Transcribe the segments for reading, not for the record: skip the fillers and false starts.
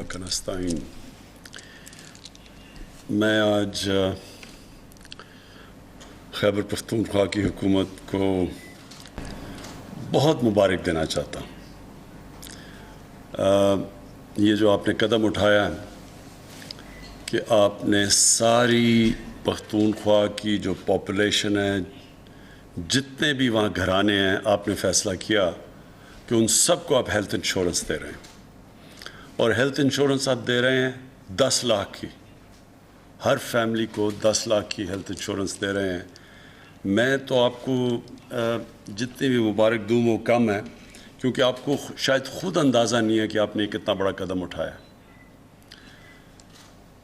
इय्याका नस्तईन। मैं आज खैबर पख्तूनख्वा की हुकूमत को बहुत मुबारक देना चाहता हूँ। ये जो आपने कदम उठाया है कि आपने सारी पख्तूनख्वा की जो पॉपुलेशन है, जितने भी वहाँ घराने हैं, आपने फ़ैसला किया कि उन सब को आप हेल्थ इंश्योरेंस दे रहे हैं। और हेल्थ इंश्योरेंस आप दे रहे हैं 10 लाख की, हर फैमिली को 10 लाख की हेल्थ इंश्योरेंस दे रहे हैं। मैं तो आपको जितनी भी मुबारक दूँ वो कम है, क्योंकि आपको शायद ख़ुद अंदाज़ा नहीं है कि आपने कितना बड़ा कदम उठाया।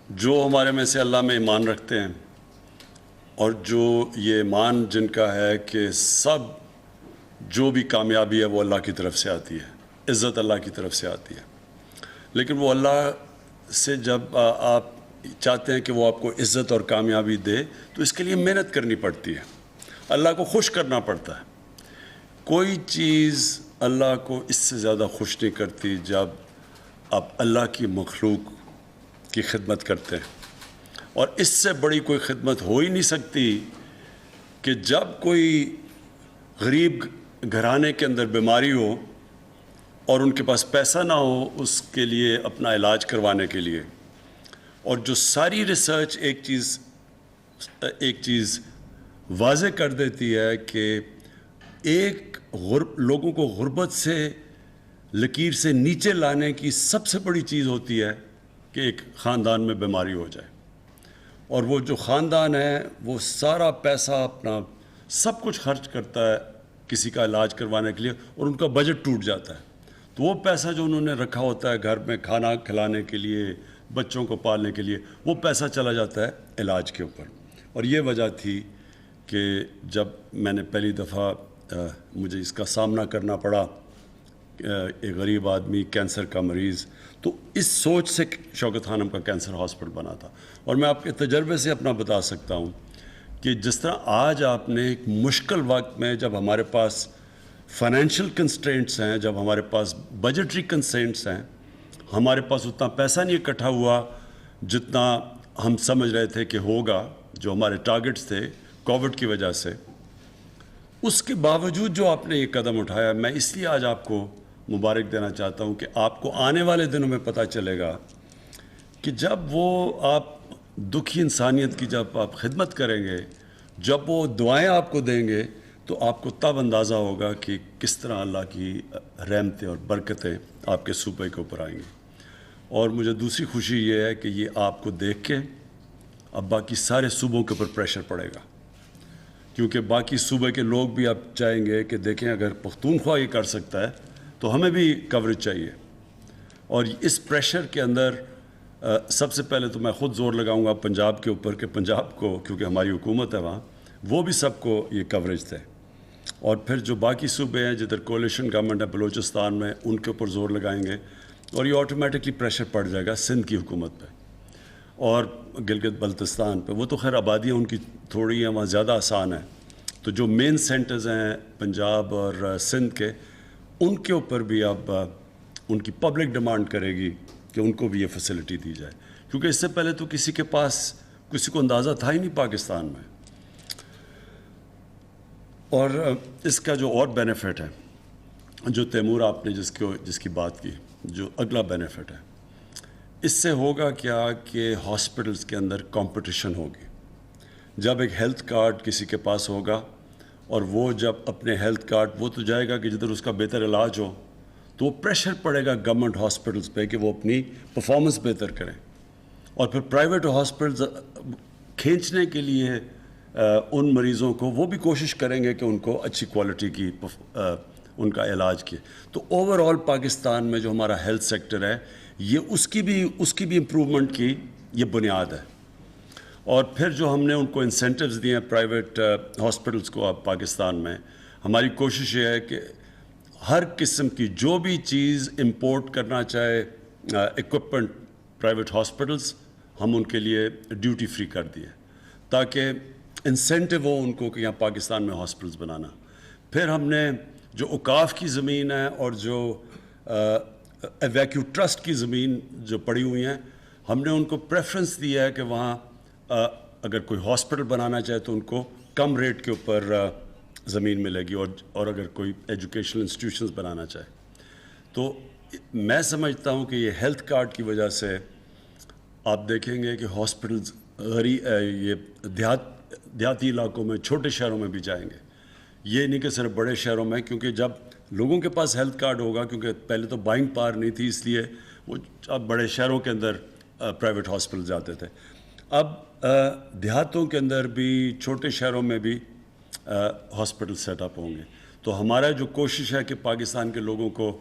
जो हमारे में से अल्लाह में ईमान रखते हैं और जो ये ईमान जिनका है कि सब जो भी कामयाबी है वो अल्लाह की तरफ से आती है, इज़्ज़त अल्लाह की तरफ से आती है, लेकिन वो अल्लाह से जब आप चाहते हैं कि वो आपको इज़्ज़त और कामयाबी दे तो इसके लिए मेहनत करनी पड़ती है, अल्लाह को खुश करना पड़ता है। कोई चीज़ अल्लाह को इससे ज़्यादा खुश नहीं करती जब आप अल्लाह की मखलूक की खिदमत करते हैं। और इससे बड़ी कोई खिदमत हो ही नहीं सकती कि जब कोई गरीब घराने के अंदर बीमारी हो और उनके पास पैसा ना हो उसके लिए अपना इलाज करवाने के लिए, और जो सारी रिसर्च एक चीज़ वाज़े कर देती है कि लोगों को गुर्बत से लकीर से नीचे लाने की सबसे बड़ी चीज़ होती है कि एक ख़ानदान में बीमारी हो जाए, और वो जो ख़ानदान है वो सारा पैसा अपना सब कुछ खर्च करता है किसी का इलाज करवाने के लिए, और उनका बजट टूट जाता है। तो वो पैसा जो उन्होंने रखा होता है घर में खाना खिलाने के लिए, बच्चों को पालने के लिए, वो पैसा चला जाता है इलाज के ऊपर। और ये वजह थी कि जब मैंने पहली दफ़ा मुझे इसका सामना करना पड़ा, एक गरीब आदमी कैंसर का मरीज़, तो इस सोच से शौकत खानम का कैंसर हॉस्पिटल बना था। और मैं आपके तजर्बे से अपना बता सकता हूँ कि जिस तरह आज आपने एक मुश्किल वक्त में, जब हमारे पास फाइनेंशियल कंस्ट्रेंट्स हैं, जब हमारे पास बजटरी कंस्ट्रेंट्स हैं, हमारे पास उतना पैसा नहीं इकट्ठा हुआ जितना हम समझ रहे थे कि होगा, जो हमारे टारगेट्स थे कोविड की वजह से, उसके बावजूद जो आपने ये कदम उठाया, मैं इसलिए आज आपको मुबारक देना चाहता हूँ कि आपको आने वाले दिनों में पता चलेगा कि जब वो आप दुखी इंसानियत की जब आप खिदमत करेंगे, जब वो दुआएं आपको देंगे, तो आपको तब अंदाज़ा होगा कि किस तरह अल्लाह की रहमतें और बरकतें आपके सूबे के ऊपर आएंगी। और मुझे दूसरी खुशी ये है कि ये आपको देख के अब बाकी सारे सूबों के ऊपर प्रेशर पड़ेगा, क्योंकि बाकी सूबे के लोग भी अब चाहेंगे कि देखें अगर पख्तूनख्वा ये कर सकता है तो हमें भी कवरेज चाहिए। और इस प्रेशर के अंदर सबसे पहले तो मैं ख़ुद ज़ोर लगाऊंगा पंजाब के ऊपर कि पंजाब को, क्योंकि हमारी हुकूमत है वहाँ, वो भी सबको ये कवरेज दे। और फिर जो बाकी सूबे हैं जिधर कोलिशन गवर्नमेंट है, बलूचिस्तान में, उनके ऊपर ज़ोर लगाएंगे और ये ऑटोमेटिकली प्रेशर पड़ जाएगा सिंध की हुकूमत पे और गिलगित बल्तिस्तान पे। वो तो खैर आबादियाँ उनकी थोड़ी हैं, वहाँ ज़्यादा आसान है। तो जो मेन सेंटर्स हैं पंजाब और सिंध के, उनके ऊपर भी अब उनकी पब्लिक डिमांड करेगी कि उनको भी ये फैसिलिटी दी जाए, क्योंकि इससे पहले तो किसी के पास किसी को अंदाज़ा था ही नहीं पाकिस्तान में। और इसका जो और बेनिफिट है, जो तैमूर आपने जिसकी बात की, जो अगला बेनिफिट है, इससे होगा क्या कि हॉस्पिटल्स के अंदर कंपटीशन होगी। जब एक हेल्थ कार्ड किसी के पास होगा और वो जब अपने हेल्थ कार्ड, वो तो जाएगा कि जिधर उसका बेहतर इलाज हो, तो वो प्रेशर पड़ेगा गवर्नमेंट हॉस्पिटल्स पे कि वो अपनी परफॉर्मेंस बेहतर करें। और फिर प्राइवेट हॉस्पिटल्स खींचने के लिए उन मरीज़ों को, वो भी कोशिश करेंगे कि उनको अच्छी क्वालिटी की उनका इलाज किए। तो ओवरऑल पाकिस्तान में जो हमारा हेल्थ सेक्टर है, ये उसकी भी इम्प्रूवमेंट की ये बुनियाद है। और फिर जो हमने उनको इंसेंटिव्स दिए हैं प्राइवेट हॉस्पिटल्स को, अब पाकिस्तान में हमारी कोशिश ये है कि हर किस्म की जो भी चीज़ इंपोर्ट करना चाहे इक्विपमेंट प्राइवेट हॉस्पिटल्स, हम उनके लिए ड्यूटी फ्री कर दिए ताकि इंसेंटिव हो उनको कि यहाँ पाकिस्तान में हॉस्पिटल्स बनाना। फिर हमने जो औकाफ की ज़मीन है और जो ویکیو ٹرسٹ کی زمین جو پڑی ہوئی ہیں، ہم نے ان کو پریفرنس دیا ہے کہ وہاں اگر کوئی ہاسپٹل بنانا چاہے تو ان کو کم ریٹ کے اوپر زمین ملے گی، اور اگر کوئی ایجوکیشنل انسٹیٹیوشنز بنانا چاہے تو میں سمجھتا ہوں کہ یہ ہیلتھ کارڈ کی وجہ سے آپ دیکھیں گے کہ ہاسپٹلز یہ دیہاتی علاقوں میں، چھوٹے شہروں میں بھی جائیں گے، یہ نہیں کہ صرف بڑے شہروں میں، کیونکہ جب لوگوں کے پاس ہیلتھ کارڈ ہوگا، کیونکہ پہلے تو بائنگ پاور نہیں تھی، اس لیے وہ اب بڑے شہروں کے اندر پرائیویٹ ہاسپٹل جاتے تھے، اب دیہاتوں کے اندر بھی، چھوٹے شہروں میں بھی ہاسپٹل سیٹ اپ ہوں گے۔ تو ہمارا جو کوشش ہے کہ پاکستان کے لوگوں کو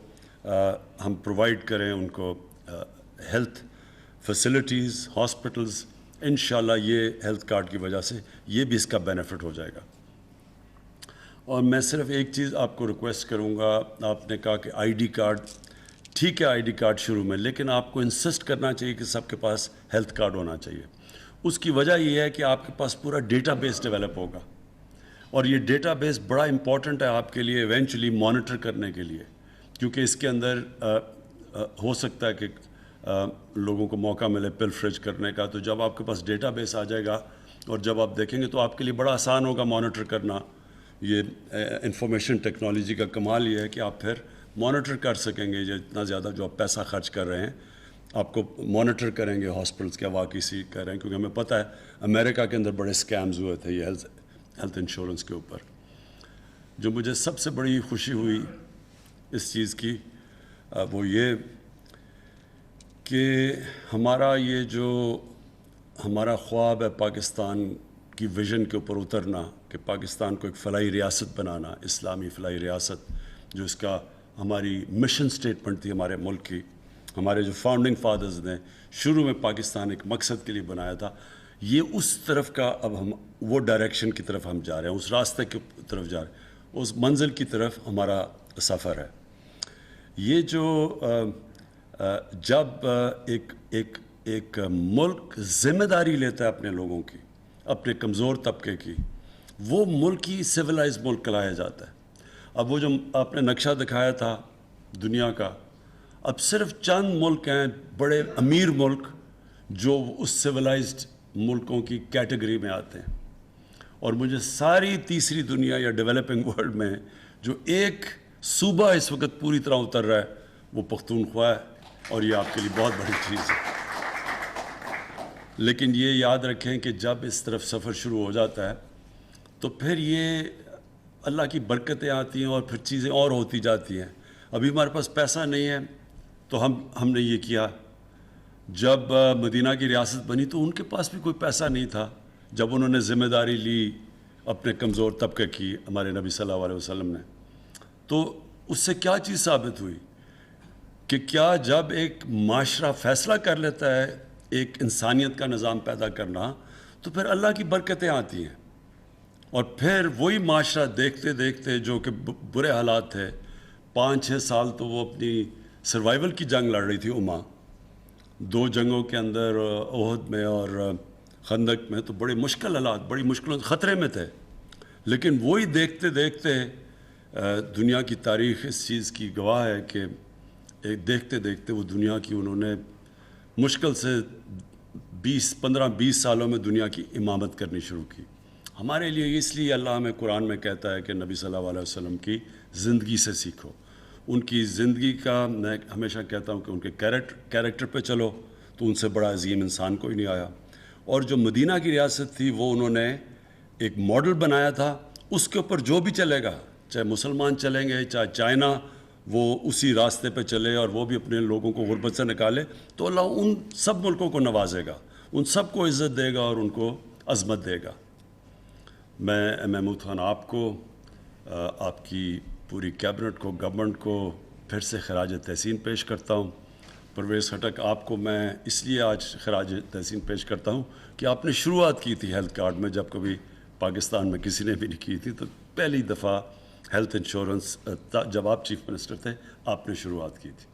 ہم پرووائڈ کریں ان کو ہیلتھ فیسلٹیز، ہاسپٹلز، انشاءاللہ یہ ہیلتھ کارڈ کی وجہ سے یہ بھی اس کا بینیفٹ ہو جائے گا۔ اور میں صرف ایک چیز آپ کو ریکویسٹ کروں گا، آپ نے کہا کہ آئی ڈی کارڈ، ٹھیک ہے آئی ڈی کارڈ شروع میں، لیکن آپ کو انسسٹ کرنا چاہیے کہ سب کے پاس ہیلتھ کارڈ ہونا چاہیے۔ اس کی وجہ یہ ہے کہ آپ کے پاس پورا ڈیٹا بیس ڈیولپ ہوگا، اور یہ ڈیٹا بیس بڑا امپورٹنٹ ہے آپ کے لیے ایونچولی مانیٹر کرنے کے لیے، کیونکہ اس کے اندر ہو سکتا ہے کہ لوگوں کو موقع ملے پلفریج کرنے کا، تو جب آپ کے پاس ڈیٹا بیس آ جائے گا اور جب آپ دیکھیں گے تو آپ کے لیے بڑا آسان ہوگا مانیٹر کرنا۔ یہ انفارمیشن ٹیکنالوجی کا کمال یہ ہے کہ آپ پھر مانیٹر کر سکیں گے، اتنا زیادہ جو آپ پیسہ خرچ کر رہے ہیں آپ کو مانیٹر کریں گے ہاسپٹلس کیا واقعی سی کر رہے ہیں، کیونکہ ہمیں پتہ ہے امریکہ کے اندر بڑے اسکیمز ہوئے تھے یہ ہیلتھ انشورنس کے اوپر۔ جو مجھے سب سے بڑی خوشی ہوئی اس چیز کی وہ یہ کہ ہمارا یہ جو ہمارا خواب ہے پاکستان کی ویژن کے اوپر اترنا، کہ پاکستان کو ایک فلاحی ریاست بنانا، اسلامی فلاحی ریاست، جو اس کا ہماری مشن سٹیٹمنٹ تھی ہمارے ملک کی، ہمارے جو فاؤنڈنگ فادرز نے شروع میں پاکستان ایک مقصد کے لیے بنایا تھا، یہ اس طرف کا اب ہم وہ ڈائریکشن کی طرف ہم جا رہے ہیں، اس راستے کی طرف جا رہے ہیں، اس منزل کی طرف ہمارا سفر ہے۔ یہ جو جب ایک ملک ذمہ داری لیتا ہے اپنے لوگوں کی، اپنے کمزور طبقے کی، وہ ملک ہی سویلائز ملک کہلایا جاتا ہے۔ اب وہ جو آپ نے نقشہ دکھایا تھا دنیا کا، اب صرف چند ملک ہیں بڑے امیر ملک جو اس سویلائزڈ ملکوں کی کیٹیگری میں آتے ہیں، اور مجھے ساری تیسری دنیا یا ڈیولپنگ ورلڈ میں جو ایک صوبہ اس وقت پوری طرح اتر رہا ہے وہ پختونخوا ہے، اور یہ آپ کے لیے بہت بڑی چیز ہے۔ لیکن یہ یاد رکھیں کہ جب اس طرف سفر شروع ہو جاتا ہے تو پھر یہ اللہ کی برکتیں آتی ہیں اور پھر چیزیں اور ہوتی جاتی ہیں۔ ابھی ہمارے پاس پیسہ نہیں ہے تو ہم نے یہ کیا، جب مدینہ کی ریاست بنی تو ان کے پاس بھی کوئی پیسہ نہیں تھا، جب انہوں نے ذمہ داری لی اپنے کمزور طبقے کی، ہمارے نبی صلی اللہ علیہ وسلم نے، تو اس سے کیا چیز ثابت ہوئی کہ کیا جب ایک معاشرہ فیصلہ کر لیتا ہے ایک انسانیت کا نظام پیدا کرنا تو پھر اللہ کی برکتیں آتی ہیں، اور پھر وہی معاشرہ دیکھتے دیکھتے جو کہ برے حالات تھے، 5-6 سال تو وہ اپنی سروائیول کی جنگ لڑ رہی تھی، 2 جنگوں کے اندر، احد میں اور خندق میں، تو بڑے مشکل حالات، بڑی مشکلوں خطرے میں تھے، لیکن وہی دیکھتے دیکھتے دنیا کی تاریخ اس چیز کی گواہ ہے کہ دیکھتے دیکھتے وہ دنیا کی انہوں نے مشکل سے 15-20 سالوں میں دنیا کی امامت کرنی شروع کی۔ ہمارے لیے اس لیے اللہ ہمیں قرآن میں کہتا ہے کہ نبی صلی اللہ علیہ وسلم کی زندگی سے سیکھو، ان کی زندگی کا، میں ہمیشہ کہتا ہوں کہ ان کے کیریکٹر پہ چلو تو ان سے بڑا عظیم انسان کوئی نہیں آیا۔ اور جو مدینہ کی ریاست تھی وہ انہوں نے ایک ماڈل بنایا تھا، اس کے اوپر جو بھی چلے گا، چاہے مسلمان چلیں گے، چاہے چائنا وہ اسی راستے پہ چلے اور وہ بھی اپنے لوگوں کو غربت سے نکالے، تو اللہ ان سب ملکوں کو نوازے گا، ان سب کو عزت دے گا اور ان کو عظمت دے گا۔ میں محمود خان آپ کو، آپ کی پوری کیبنٹ کو، گورنمنٹ کو پھر سے خراج تحسین پیش کرتا ہوں۔ پرویز خٹک آپ کو میں اس لیے آج خراج تحسین پیش کرتا ہوں کہ آپ نے شروعات کی تھی ہیلتھ کارڈ میں، جب کبھی پاکستان میں کسی نے بھی نہیں کی تھی، تو پہلی دفعہ ہیلتھ انشورنس جب آپ چیف منسٹر تھے آپ نے شروعات کی تھی۔